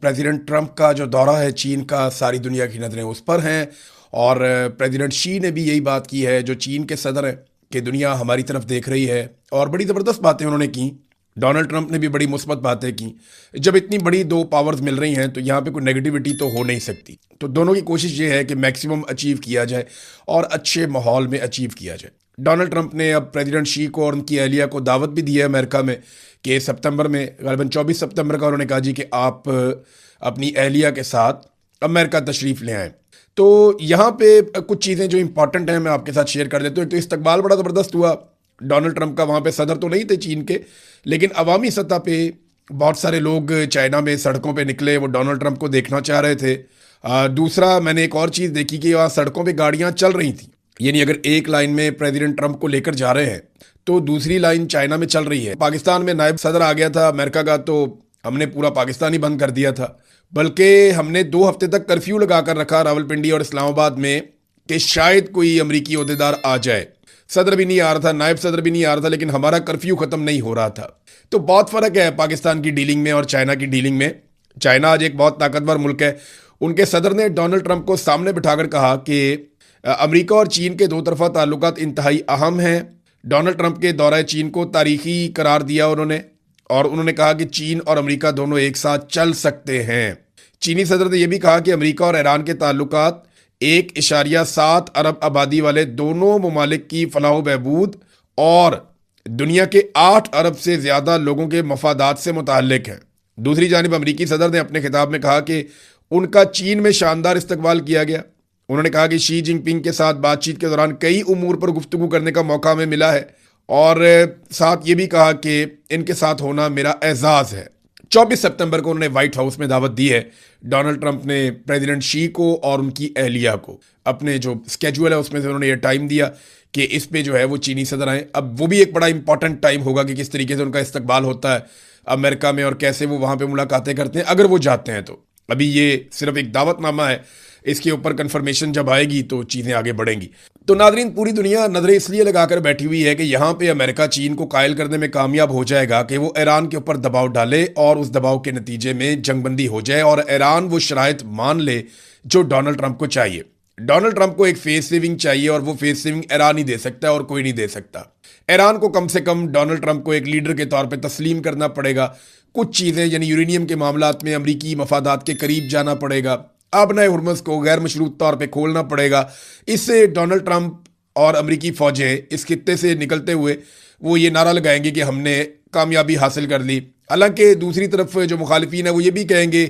President Trump का जो दौरा है चीन का, सारी दुनिया की नज़रें उस पर हैं। और प्रेसिडेंट शी ने भी यही बात की है, जो चीन के सदर हैं, कि दुनिया हमारी तरफ देख रही है। और बड़ी ज़बरदस्त बातें उन्होंने की। डोनाल्ड ट्रंप ने भी बड़ी मुस्बत बातें की। जब इतनी बड़ी दो पावर्स मिल रही हैं तो यहाँ पे कोई नेगेटिविटी तो हो नहीं सकती। तो दोनों की कोशिश ये है कि मैक्सिमम अचीव किया जाए और अच्छे माहौल में अचीव किया जाए। डोनाल्ड ट्रंप ने अब प्रेसिडेंट शी को और उनकी अहलिया को दावत भी दी है अमेरिका में, कि सितंबर में, गलबन 24 सितंबर का उन्होंने कहा जी कि आप अपनी अहलिया के साथ अमेरिका तशरीफ़ ले आएँ। तो यहाँ पे कुछ चीज़ें जो इंपॉर्टेंट हैं मैं आपके साथ शेयर कर देता हूँ। तो इस्तकबाल बड़ा ज़बरदस्त हुआ डोनाल्ड ट्रंप का। वहाँ पे सदर तो नहीं थे चीन के, लेकिन अवामी सतह पे बहुत सारे लोग चाइना में सड़कों पे निकले, वो डोनाल्ड ट्रंप को देखना चाह रहे थे। दूसरा, मैंने एक और चीज़ देखी कि वहाँ सड़कों पे गाड़ियाँ चल रही थी। यानी अगर एक लाइन में प्रेसिडेंट ट्रंप को लेकर जा रहे हैं तो दूसरी लाइन चाइना में चल रही है। पाकिस्तान में नायब सदर आ गया था अमेरिका का, तो हमने पूरा पाकिस्तान ही बंद कर दिया था। बल्कि हमने 2 हफ्ते तक कर्फ्यू लगा कर रखा रावलपिंडी और इस्लामाबाद में कि शायद कोई अमरीकी ओहदेदार आ जाए। सदर भी नहीं आ रहा था, नायब सदर भी नहीं आ रहा था, लेकिन हमारा कर्फ्यू खत्म नहीं हो रहा था। तो बहुत फर्क है पाकिस्तान की डीलिंग में और चाइना की डीलिंग में। चाइना आज एक बहुत ताकतवर मुल्क है। उनके सदर ने डोनाल्ड ट्रंप को सामने बिठाकर कहा कि अमेरिका और चीन के दो तरफा ताल्लुकात इंतहाई अहम हैं। डोनाल्ड ट्रंप के दौरे चीन को तारीखी करार दिया उन्होंने, और उन्होंने कहा कि चीन और अमेरिका दोनों एक साथ चल सकते हैं। चीनी सदर ने यह भी कहा कि अमेरिका और ईरान के ताल्लुकात 1.7 अरब आबादी वाले दोनों ममालिक की फलाह बहबूद और दुनिया के 8 अरब से ज़्यादा लोगों के मफादात से मुताल्लिक हैं। दूसरी जानिब अमरीकी सदर ने अपने खिताब में कहा कि उनका चीन में शानदार इस्तकबाल किया गया। उन्होंने कहा कि शी जिनपिंग के साथ बातचीत के दौरान कई उमूर पर गुफ्तगू करने का मौका हमें मिला है, और साथ ये भी कहा कि इनके साथ होना मेरा एजाज़ है। 24 सितंबर को उन्होंने व्हाइट हाउस में दावत दी है डोनाल्ड ट्रंप ने प्रेसिडेंट शी को और उनकी अहलिया को। अपने जो स्केड्यूल है उसमें से उन्होंने ये टाइम दिया कि इस पे जो है वो चीनी सदर आए। अब वो भी एक बड़ा इंपॉर्टेंट टाइम होगा कि किस तरीके से उनका इस्तकबाल होता है अमेरिका में और कैसे वो वहाँ पे मुलाकातें करते हैं, अगर वो जाते हैं तो। अभी ये सिर्फ एक दावतनामा है, इसके ऊपर कंफर्मेशन जब आएगी तो चीज़ें आगे बढ़ेंगी। तो नाजरीन, पूरी दुनिया नजरें इसलिए लगाकर बैठी हुई है कि यहाँ पे अमेरिका चीन को कायल करने में कामयाब हो जाएगा कि वो ईरान के ऊपर दबाव डाले और उस दबाव के नतीजे में जंगबंदी हो जाए और ईरान वो शराइत मान ले जो डोनाल्ड ट्रंप को चाहिए। डोनाल्ड ट्रंप को एक फेस सेविंग चाहिए और वो फेस सेविंग ईरान ही दे सकता है और कोई नहीं दे सकता। ईरान को कम से कम डोनाल्ड ट्रंप को एक लीडर के तौर पर तस्लीम करना पड़ेगा। कुछ चीज़ें यानी यूरेनियम के मामलात में अमरीकी मफादात के करीब जाना पड़ेगा। आबनाए हुर्मुज़ को गैर मशरूत तौर पे खोलना पड़ेगा। इससे डोनाल्ड ट्रंप और अमरीकी फ़ौजें इस खित्ते से निकलते हुए वो ये नारा लगाएंगे कि हमने कामयाबी हासिल कर ली। हालांकि दूसरी तरफ जो मुखालिफिन है वो ये भी कहेंगे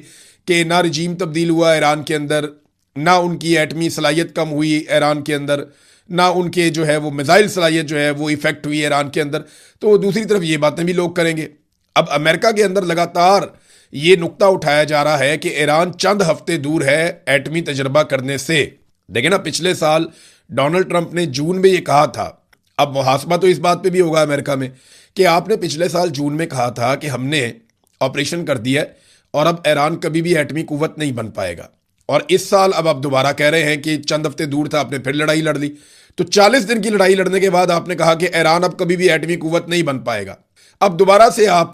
कि ना रजीम तब्दील हुआ ईरान के अंदर, ना उनकी एटमी सलाहियत कम हुई ईरान के अंदर, ना उनके जो है वो मिसाइल सलाहियत जो है वो इफेक्ट हुई ईरान के अंदर। तो दूसरी तरफ ये बातें भी लोग करेंगे। अब अमेरिका के अंदर लगातार ये नुक्ता उठाया जा रहा है कि ईरान चंद हफ्ते दूर है एटमी तजर्बा करने से। देखिए ना, पिछले साल डोनाल्ड ट्रंप ने जून में ये कहा था। अब मुहासबा तो इस बात पे भी होगा अमेरिका में कि आपने पिछले साल जून में कहा था कि हमने ऑपरेशन कर दिया है और अब ईरान कभी भी एटमी कुव्वत नहीं बन पाएगा, और इस साल अब आप दोबारा कह रहे हैं कि चंद हफ्ते दूर था, आपने फिर लड़ाई लड़ ली। तो 40 दिन की लड़ाई लड़ने के बाद आपने कहा कि ईरान अब कभी भी एटमी कुव्वत नहीं बन पाएगा। अब दोबारा से आप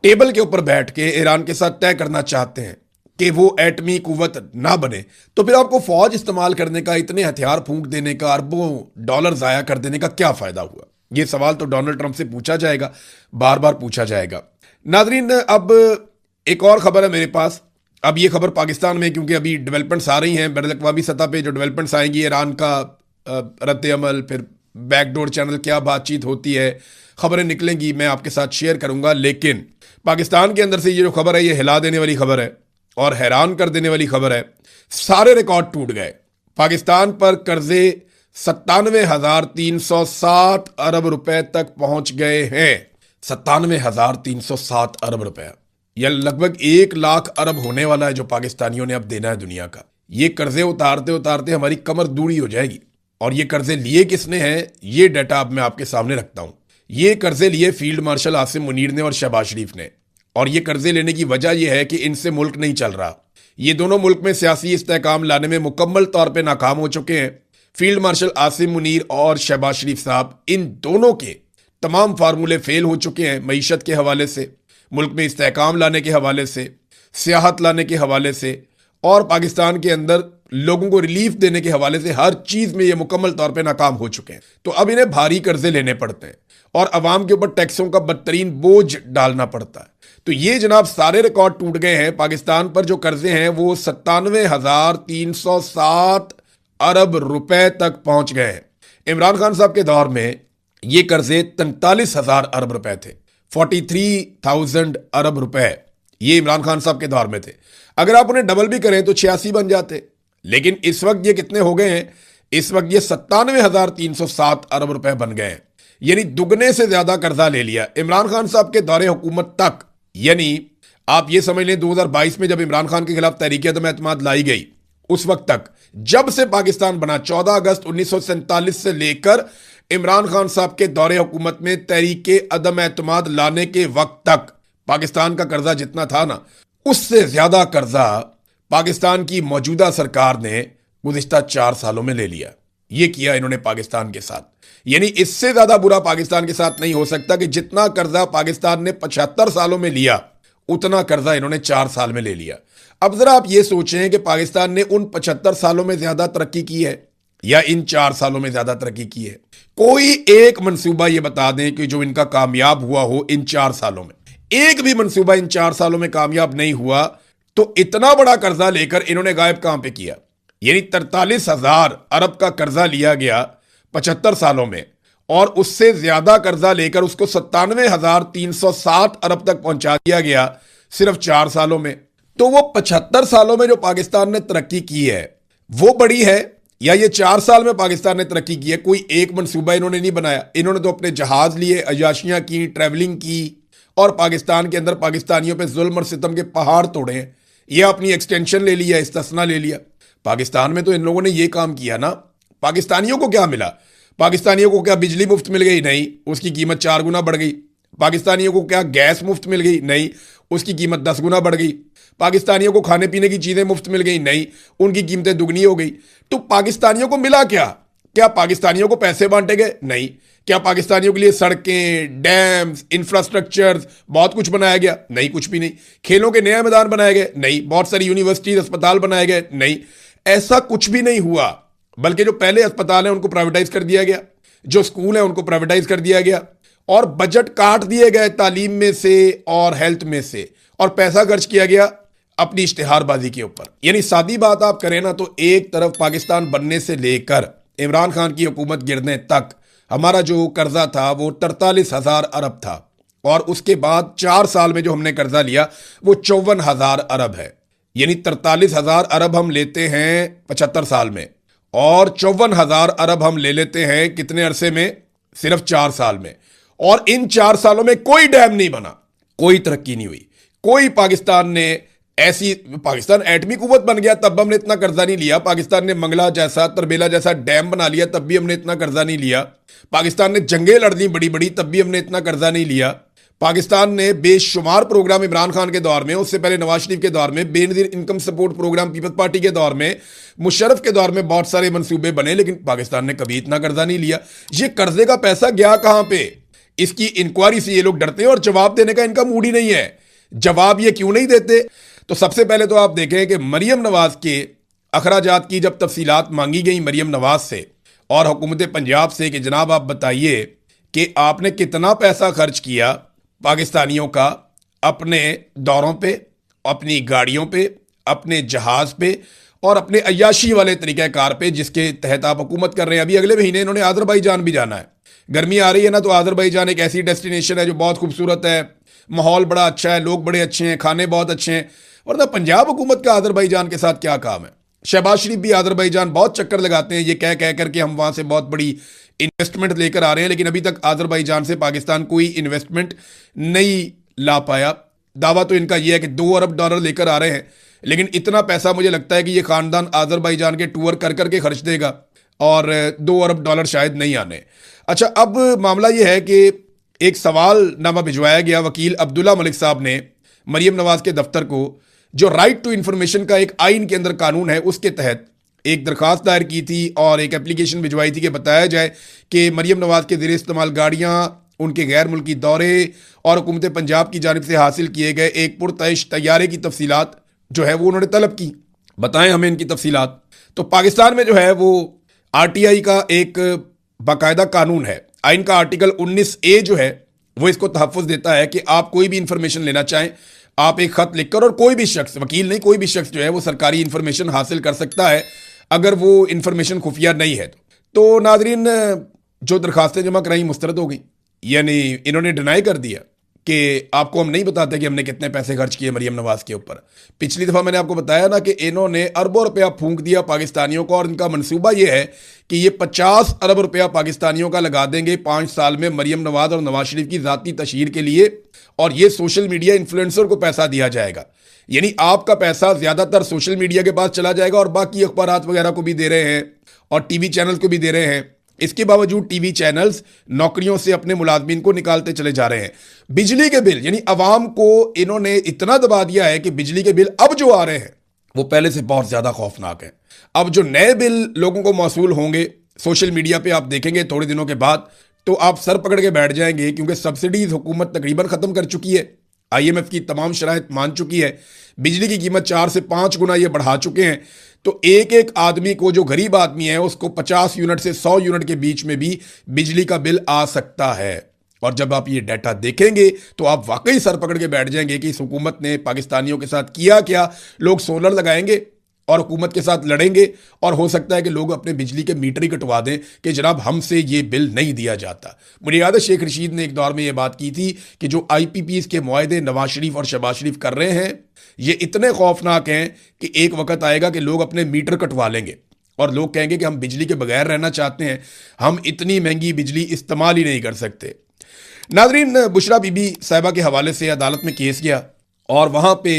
टेबल के ऊपर बैठ के ईरान के साथ तय करना चाहते हैं कि वो एटमी कुव्वत ना बने। तो फिर आपको फौज इस्तेमाल करने का, इतने हथियार फूंक देने का, अरबों डॉलर जाया कर देने का क्या फायदा हुआ? ये सवाल तो डोनाल्ड ट्रंप से पूछा जाएगा, बार बार पूछा जाएगा। नाजरीन, अब एक और खबर है मेरे पास। अब ये खबर पाकिस्तान में, क्योंकि अभी डेवलपमेंट्स आ रही हैं बैनुल-अक़वामी सतह पे, जो डेवलपमेंट्स आएंगी ईरान का रद्द अमल, फिर बैकडोर चैनल क्या बातचीत होती है, खबरें निकलेंगी, मैं आपके साथ शेयर करूंगा। लेकिन पाकिस्तान के अंदर से ये जो खबर है ये हिला देने वाली खबर है और हैरान कर देने वाली खबर है। सारे रिकॉर्ड टूट गए। पाकिस्तान पर कर्जे 97,307 अरब रुपए तक पहुंच गए हैं। 97,307 अरब रुपए, यह लगभग 1 लाख अरब होने वाला है जो पाकिस्तानियों ने अब देना है दुनिया का। ये कर्जे उतारते उतारते हमारी कमर दूरी हो जाएगी। और ये कर्जे लिए किसने हैं, ये डाटा अब मैं आपके सामने रखता हूं। ये कर्जे लिए फील्ड मार्शल आसिम मुनीर ने और शहबाज शरीफ ने, और ये कर्जे लेने की वजह यह है कि इनसे मुल्क नहीं चल रहा। ये दोनों मुल्क में सियासी इस्तेहकाम लाने में मुकम्मल तौर पे नाकाम हो चुके हैं। फील्ड मार्शल आसिम मुनीर और शहबाज शरीफ साहब, इन दोनों के तमाम फार्मूले फेल हो चुके हैं। मईशत के हवाले से, मुल्क में इस्तेहकाम लाने के हवाले से, सियाहत लाने के हवाले से और पाकिस्तान के अंदर लोगों को रिलीफ देने के हवाले से हर चीज में ये मुकम्मल तौर पे नाकाम हो चुके हैं। तो अब इन्हें भारी कर्जे लेने पड़ते हैं और अवाम के ऊपर टैक्सों का बदतरीन बोझ डालना पड़ता है। तो ये जनाब सारे रिकॉर्ड टूट गए हैं। पाकिस्तान पर जो कर्जे हैं वो 97,307 अरब रुपए तक पहुंच गए हैं। इमरान खान साहब के दौर में ये कर्जे 43,000 अरब रुपए थे। 43,000 अरब रुपए ये इमरान खान साहब के दौर में थे। अगर आप उन्हें डबल भी करें तो 86 बन जाते। लेकिन इस वक्त ये कितने हो गए हैं? इस वक्त ये 97,307 अरब रुपए बन गए हैं। यानी दुगने से ज्यादा कर्जा ले लिया इमरान खान साहब के दौरे हुकूमत तक। यानी आप ये समझ लें 2022 में जब इमरान खान के खिलाफ तहरीक अदम एतमाद लाई गई, उस वक्त तक, जब से पाकिस्तान बना 14 अगस्त 1947 से लेकर इमरान खान साहब के दौरे हुकूमत में तहरीक अदम एतमाद लाने के वक्त तक पाकिस्तान का कर्जा जितना था ना, उससे ज्यादा कर्जा पाकिस्तान की मौजूदा सरकार ने गुज़िश्ता 4 सालों में ले लिया। ये किया इन्होंने पाकिस्तान के साथ। यानी इससे ज्यादा बुरा पाकिस्तान के साथ नहीं हो सकता कि जितना कर्जा पाकिस्तान ने 75 सालों में लिया, उतना कर्जा इन्होंने 4 साल में ले लिया। अब जरा आप ये सोचें कि पाकिस्तान ने उन 75 सालों में ज्यादा तरक्की की है या इन 4 सालों में ज्यादा तरक्की की है? कोई एक मंसूबा ये बता दें कि जो इनका कामयाब हुआ हो इन 4 सालों में। एक भी मंसूबा इन 4 सालों में कामयाब नहीं हुआ। तो इतना बड़ा कर्जा लेकर इन्होंने गायब कहां पे किया? यानी 43,000 अरब का कर्जा लिया गया 75 सालों में और उससे ज्यादा कर्जा लेकर उसको 97,307 अरब तक पहुंचा दिया गया सिर्फ 4 सालों में। तो वो 75 सालों में जो पाकिस्तान ने तरक्की की है वो बड़ी है या ये 4 साल में पाकिस्तान ने तरक्की की है? कोई एक मंसूबा इन्होंने नहीं बनाया। इन्होंने तो अपने जहाज लिए, अयाशियां की, ट्रैवलिंग की और पाकिस्तान के अंदर पाकिस्तानियों पे जुल्म और सितम के पहाड़ तोड़े हैं। ये अपनी एक्सटेंशन ले लिया, इस्तिस्ना ले लिया। पाकिस्तान में तो इन लोगों ने ये काम किया ना। पाकिस्तानियों को क्या मिला? पाकिस्तानियों को क्या बिजली मुफ्त मिल गई? नहीं, उसकी कीमत 4 गुना बढ़ गई। पाकिस्तानियों को क्या गैस मुफ्त मिल गई? नहीं, उसकी कीमत 10 गुना बढ़ गई। पाकिस्तानियों को खाने पीने की चीजें मुफ्त मिल गई? नहीं, उनकी कीमतें दुगनी हो गई। तो पाकिस्तानियों को मिला क्या? क्या पाकिस्तानियों को पैसे बांटे गए? नहीं। क्या पाकिस्तानियों के लिए सड़कें, डैम्स, इंफ्रास्ट्रक्चर बहुत कुछ बनाया गया? नहीं, कुछ भी नहीं। खेलों के नए मैदान बनाए गए? नहीं। बहुत सारी यूनिवर्सिटीज, अस्पताल बनाए गए? नहीं, ऐसा कुछ भी नहीं हुआ। बल्कि जो पहले अस्पताल हैं उनको प्राइवेटाइज कर दिया गया, जो स्कूल हैं उनको प्राइवेटाइज कर दिया गया और बजट काट दिए गए तालीम में से और हेल्थ में से और पैसा खर्च किया गया अपनी इश्तिहारबाजी के ऊपर। यानी सादी बात आप करें ना तो एक तरफ पाकिस्तान बनने से लेकर इमरान खान की हुकूमत गिरने तक हमारा जो कर्जा था वो 43,000 अरब था और उसके बाद 4 साल में जो हमने कर्जा लिया वो 54,000 अरब है। यानी 43,000 अरब हम लेते हैं 75 साल में और 54,000 अरब हम ले लेते हैं कितने अरसे में? सिर्फ 4 साल में। और इन 4 सालों में कोई डैम नहीं बना, कोई तरक्की नहीं हुई, कोई पाकिस्तान ने ऐसी, पाकिस्तान एटमी कुव्वत बन गया तब हमने इतना कर्जा नहीं लिया। पाकिस्तान ने मंगला जैसा, तरबेला जैसा डैम बना लिया तब भी हमने इतना कर्जा नहीं लिया। पाकिस्तान ने जंगें लड़ दी बड़ी बड़ी तब भी हमने इतना कर्जा नहीं लिया। पाकिस्तान ने बेशुमार प्रोग्राम इमरान खान के दौर में, उससे पहले नवाज शरीफ के दौर में, Benazir income support programme peoples party के दौर में, मुशर्रफ के दौर में बहुत सारे मंसूबे बने, लेकिन पाकिस्तान ने कभी इतना कर्जा नहीं लिया। ये कर्जे का पैसा गया कहां पे? इसकी इंक्वायरी से ये लोग डरते हैं और जवाब देने का इनका मूड ही नहीं है। जवाब ये क्यों नहीं देते? तो सबसे पहले तो आप देखें कि मरियम नवाज के अखराजात की जब तफसीलात मांगी गई मरियम नवाज से और हुकूमत पंजाब से कि जनाब आप बताइए कि आपने कितना पैसा खर्च किया पाकिस्तानियों का अपने दौरों पे, अपनी गाड़ियों पे, अपने जहाज पे और अपने अय्याशी वाले तरीक़ाकार पे जिसके तहत आप हुकूमत कर रहे हैं। अभी अगले महीने इन्होंने आज़रबाईजान भी जाना है। गर्मी आ रही है ना, तो आज़रबाईजान एक ऐसी डेस्टिनेशन है जो बहुत खूबसूरत है, माहौल बड़ा अच्छा है, लोग बड़े अच्छे हैं, खाने बहुत अच्छे हैं। वरना पंजाब हुकूमत का आज़रबाईजान के साथ क्या काम है? शहबाज शरीफ भी आज़रबाईजान बहुत चक्कर लगाते हैं, ये कह कह करके हम वहाँ से बहुत बड़ी इन्वेस्टमेंट लेकर आ रहे हैं, लेकिन अभी तक आज़रबाईजान से पाकिस्तान कोई इन्वेस्टमेंट नहीं ला पाया। दावा तो इनका यह है कि $2 अरब लेकर आ रहे हैं, लेकिन इतना पैसा मुझे लगता है कि ये ख़ानदान आज़रबाईजान के टूर कर करके खर्च देगा और $2 अरब शायद नहीं आने। अच्छा, अब मामला ये है कि एक सवाल नामा भिजवाया गया वकील अब्दुल्ला मलिक साहब ने मरियम नवाज के दफ्तर को, जो राइट टू इंफॉर्मेशन का एक आइन के अंदर कानून है, उसके तहत एक दरखास्त दायर की थी और एक एप्लीकेशन भिजवाई थी कि बताया जाए कि मरियम नवाज के ज़रिए इस्तेमाल गाड़ियाँ उनके गैर मुल्की दौरे और हुकूमत पंजाब की जानिब से हासिल किए गए एक पुरतश तैयारे की तफसीलात जो है वो उन्होंने तलब की। बताएं हमें इनकी तफसीलात। तो पाकिस्तान में जो है वो आरटीआई का एक बाकायदा कानून है। आइन का आर्टिकल 19A जो है वो इसको तहफ़्फ़ुज़ देता है कि आप कोई भी इंफॉर्मेशन लेना चाहें, आप एक ख़त लिखकर, और कोई भी शख्स, वकील नहीं, कोई भी शख्स जो है वो सरकारी इंफॉर्मेशन हासिल कर सकता है अगर वो इंफॉर्मेशन खुफिया नहीं है। तो नाज़रीन, जो दरखास्तें जमा कराई मुस्तरद हो गई, यानी इन्होंने डिनाई कर दिया कि आपको हम नहीं बताते कि हमने कितने पैसे खर्च किए मरियम नवाज के ऊपर। पिछली दफ़ा मैंने आपको बताया ना कि इन्होंने अरबों रुपया फूंक दिया पाकिस्तानियों को, और इनका मंसूबा ये है कि ये 50 अरब रुपया पाकिस्तानियों का लगा देंगे 5 साल में मरियम नवाज और नवाज शरीफ की ज़ाती तशहीर के लिए, और ये सोशल मीडिया इन्फ्लुएंसर को पैसा दिया जाएगा। यानी आपका पैसा ज़्यादातर सोशल मीडिया के पास चला जाएगा, और बाकी अखबारात वगैरह को भी दे रहे हैं और टीवी चैनल को भी दे रहे हैं। इसके बावजूद टीवी चैनल्स नौकरियों से अपने मुलाजमीन को निकालते चले जा रहे हैं। बिजली के बिल, यानी अवाम को इन्होंने इतना दबा दिया है कि बिजली के बिल अब जो आ रहे हैं वो पहले से बहुत ज्यादा खौफनाक है। अब जो नए बिल लोगों को मौसूल होंगे सोशल मीडिया पे, आप देखेंगे थोड़े दिनों के बाद, तो आप सर पकड़ के बैठ जाएंगे, क्योंकि सब्सिडीज हुकूमत तकरीबन खत्म कर चुकी है, IMF की तमाम शराइत मान चुकी है, बिजली की कीमत 4 से 5 गुना ये बढ़ा चुके हैं। तो एक एक आदमी को, जो गरीब आदमी है, उसको 50 यूनिट से 100 यूनिट के बीच में भी बिजली का बिल आ सकता है। और जब आप ये डाटा देखेंगे तो आप वाकई सर पकड़ के बैठ जाएंगे कि इस हुकूमत ने पाकिस्तानियों के साथ किया क्या। लोग सोलर लगाएंगे और हुकूमत के साथ लड़ेंगे, और हो सकता है कि लोग अपने बिजली के मीटर ही कटवा दें कि जनाब हमसे ये बिल नहीं दिया जाता। मुझे याद है शेख रशीद ने एक दौर में ये बात की थी कि जो IPPs के मुआहदे नवाज शरीफ और शहबाज शरीफ कर रहे हैं ये इतने खौफनाक हैं कि एक वक्त आएगा कि लोग अपने मीटर कटवा लेंगे और लोग कहेंगे कि हम बिजली के बगैर रहना चाहते हैं, हम इतनी महंगी बिजली इस्तेमाल ही नहीं कर सकते। नाजरीन, बुशरा बीबी साहिबा के हवाले से अदालत में केस गया, और वहाँ पे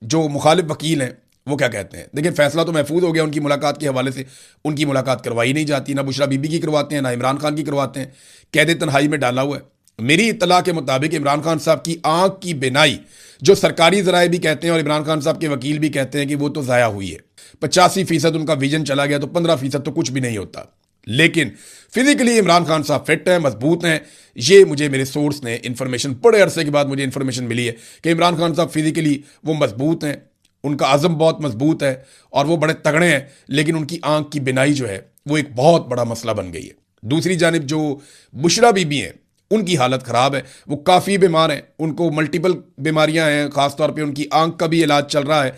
जो मुखालिफ वकील हैं वो क्या कहते हैं। देखिए, फैसला तो महफूज हो गया उनकी मुलाकात के हवाले से। उनकी मुलाकात करवाई नहीं जाती, ना बुशरा बीबी की करवाते हैं, ना इमरान खान की करवाते हैं, कैद तन्हाई में डाला हुआ है। मेरी इत्तला के मुताबिक इमरान खान साहब की आंख की बिनाई, जो सरकारी ज़राए भी कहते हैं और इमरान खान साहब के वकील भी कहते हैं कि वो तो ज़ाया हुई है। 85% उनका विजन चला गया, तो 15% तो कुछ भी नहीं होता। लेकिन फिजिकली इमरान खान साहब फिट हैं, मजबूत हैं। ये मुझे मेरे सोर्स ने इंफॉर्मेशन, बड़े अरसे के बाद मुझे इंफॉर्मेशन मिली है कि इमरान खान साहब फिजिकली वो मजबूत हैं, उनका आज़म बहुत मजबूत है और वो बड़े तगड़े हैं। लेकिन उनकी आंख की बिनाई जो है वो एक बहुत बड़ा मसला बन गई है। दूसरी जानिब जो बुशरा बीबी हैं उनकी हालत ख़राब है, वो काफ़ी बीमार हैं, उनको मल्टीपल बीमारियां हैं, ख़ासतौर पे उनकी आंख का भी इलाज चल रहा है।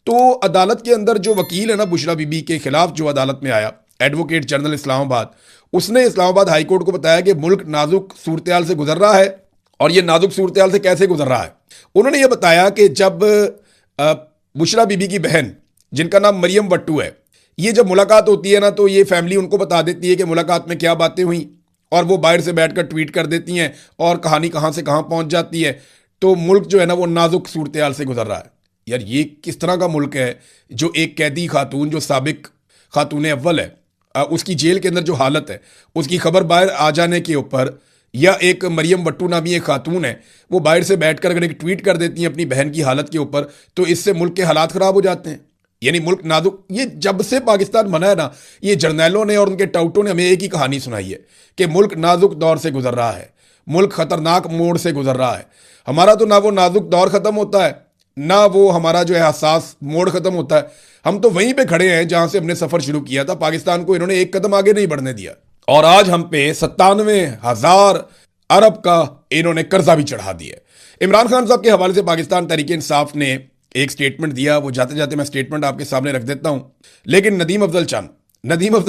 तो अदालत के अंदर जो वकील है ना बुशरा बीबी के खिलाफ, जो अदालत में आया, एडवोकेट जनरल इस्लामाबाद, उसने इस्लामाबाद हाई कोर्ट को बताया कि मुल्क नाजुक सूरत से गुजर रहा है। और ये नाजुक सूरत से कैसे गुजर रहा है, उन्होंने ये बताया कि जब बुशरा बीबी की बहन, जिनका नाम मरियम वट्टू है, ये जब मुलाकात होती है ना, तो ये फैमिली उनको बता देती है कि मुलाकात में क्या बातें हुई, और वो बाहर से बैठकर ट्वीट कर देती हैं, और कहानी कहाँ से कहाँ पहुँच जाती है। तो मुल्क जो है ना वो नाजुक सूरत से गुजर रहा है। यार, ये किस तरह का मुल्क है जो एक कैदी खातून, जो साबिक खातून अव्वल है, उसकी जेल के अंदर जो हालत है, उसकी खबर बाहर आ जाने के ऊपर, या एक मरियम वट्टू नामी एक खातून है, वो बाहर से बैठकर अगर एक ट्वीट कर देती हैं अपनी बहन की हालत के ऊपर, तो इससे मुल्क के हालात ख़राब हो जाते हैं। यानी मुल्क नाजुक, ये जब से पाकिस्तान बना है ना, ये जर्नैलों ने और उनके टाउटों ने हमें एक ही कहानी सुनाई है कि मुल्क नाजुक दौर से गुजर रहा है, मुल्क खतरनाक मोड़ से गुजर रहा है। हमारा तो ना वो नाजुक दौर ख़त्म होता है, ना वो हमारा जो है हसास मोड़ ख़त्म होता है। हम तो वहीं पे खड़े हैं जहां से हमने सफ़र शुरू किया था। पाकिस्तान को इन्होंने एक कदम आगे नहीं बढ़ने दिया, और आज हम पे 97,000 अरब का इन्होंने कर्जा भी चढ़ा दिया। इमरान खान साहब के हवाले से पाकिस्तान तहरीक इंसाफ ने एक स्टेटमेंट दिया, वो जाते जाते मैं स्टेटमेंट आपके सामने रख देता हूं। लेकिन नदीम अफजल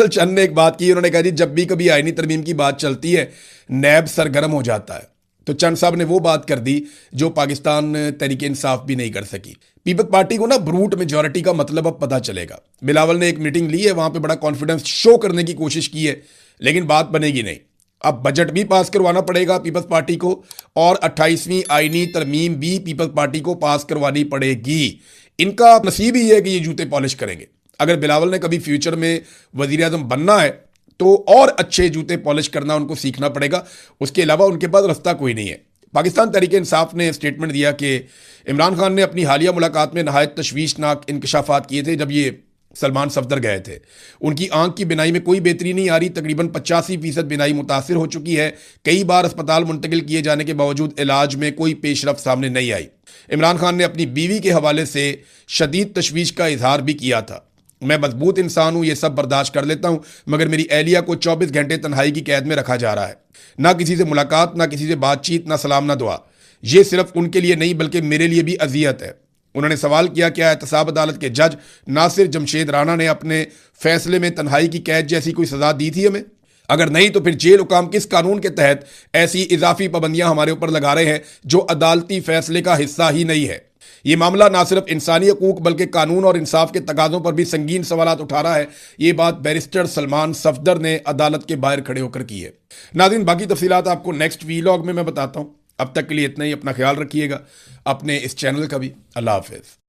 चंद ने एक बात की, उन्होंने कहा जी जब भी कभी आईनी तरमीम की बात चलती है नैब सरगर्म हो जाता है। तो चंद साहब ने वो बात कर दी जो पाकिस्तान तहरीक इंसाफ भी नहीं कर सकी। पीपल्स पार्टी को ना ब्रूट मेजॉरिटी का मतलब अब पता चलेगा। बिलावल ने एक मीटिंग ली है, वहां पे बड़ा कॉन्फिडेंस शो करने की कोशिश की है, लेकिन बात बनेगी नहीं। अब बजट भी पास करवाना पड़ेगा पीपल्स पार्टी को, और 28वीं आईनी तरमीम भी पीपल्स पार्टी को पास करवानी पड़ेगी। इनका नसीब ही है कि ये जूते पॉलिश करेंगे। अगर बिलावल ने कभी फ्यूचर में वजीर आजम बनना है तो और अच्छे जूते पॉलिश करना उनको सीखना पड़ेगा, उसके अलावा उनके पास रास्ता कोई नहीं है। पाकिस्तान तहरीक इंसाफ ने स्टेटमेंट दिया कि इमरान खान ने अपनी हालिया मुलाकात में नहायत तशवीशनाक इंकशाफात किए थे। जब ये सलमान सफदर गए थे। उनकी आंख की बिनाई में कोई बेहतरी नहीं आ रही, तकरीबन 85% बिनाई मुतासिर हो चुकी है। कई बार अस्पताल मुंतकिल किए जाने के बावजूद इलाज में कोई पेशरफ सामने नहीं आई। इमरान खान ने अपनी बीवी के हवाले से शदीद तशवीश का इजहार भी किया था। मैं मजबूत इंसान हूं, ये सब बर्दाश्त कर लेता हूं, मगर मेरी एहलिया को 24 घंटे तन्हाई की कैद में रखा जा रहा है। ना किसी से मुलाकात, ना किसी से बातचीत, ना सलाम, ना दुआ। ये सिर्फ उनके लिए नहीं बल्कि मेरे लिए भी अजियत है। उन्होंने सवाल किया, क्या एहतसाब अदालत के जज नासिर जमशेद राणा ने अपने फैसले में तन्हाई की कैद जैसी कोई सजा दी थी हमें? अगर नहीं तो फिर जेल हुकाम किस कानून के तहत ऐसी इजाफी पाबंदियां हमारे ऊपर लगा रहे हैं जो अदालती फैसले का हिस्सा ही नहीं है? ये मामला ना सिर्फ इंसानी हकूक बल्कि कानून और इंसाफ के तकाजों पर भी संगीन सवालात उठा रहा है। ये बात बैरिस्टर सलमान सफदर ने अदालत के बाहर खड़े होकर की है। नाज़रीन, बाकी तफसीलात आपको नेक्स्ट वीलॉग में मैं बताता हूं। अब तक के लिए इतना ही। अपना ख्याल रखिएगा, अपने इस चैनल का भी। अल्लाह हाफिज़।